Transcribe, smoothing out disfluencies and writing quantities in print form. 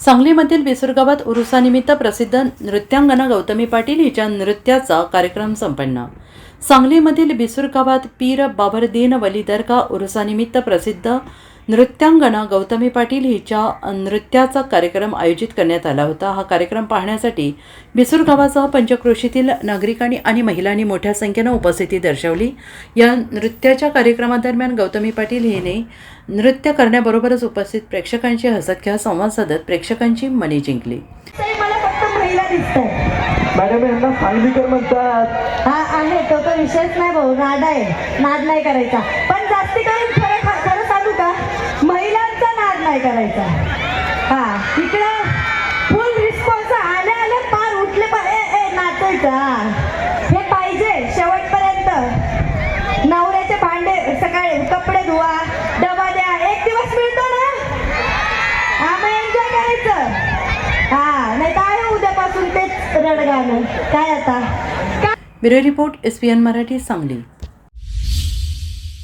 सांगलीमधील बिसूर गावात उरुसानिमित्त प्रसिद्ध नृत्यांगना गौतमी पाटील हिच्या नृत्याचा कार्यक्रम संपन्न। सांगलीमधील बिसूर गावात पीर बाबरदीन वली दरगाह उरुसानिमित्त प्रसिद्ध नृत्यांगना गौतमी पाटील हिच्या नृत्याचा कार्यक्रम आयोजित करण्यात आला होता। हा कार्यक्रम पाहण्यासाठी बिसूर गावासह पंचक्रोशीतील नागरिकांनी आणि महिलांनी मोठ्या संख्येने उपस्थिती दर्शवली। या नृत्याच्या कार्यक्रमादरम्यान गौतमी पाटील हिने नृत्य करण्याबरोबरच उपस्थित प्रेक्षकांशी हसत खेळत संवाद साधत प्रेक्षकांची मने जिंकली। मला फक्त महिला दिसतात मॅडम, यांना सांगलीकर म्हणतात। हा आहे तो विषयच नाही भाऊ, नाद आहे, नाद नाही करायचा। पण जास्ती करून खरं सांगू का, महिलांचा नाद नाही करायचा। हा इकडं फुल रिस्पॉन्स आले पार उठले नाचायचा हे पाहिजे शेवटपर्यंत। नवऱ्याचे भांडे सकाळी कपडे धुवा, डबा द्या, एक दिवस मिळतो ना, आम्ही एन्जॉय करायचं। हा नाही काय उद्यापासून तेच रडगाणं काय आता। Bureau report SPN Marathi Sangli.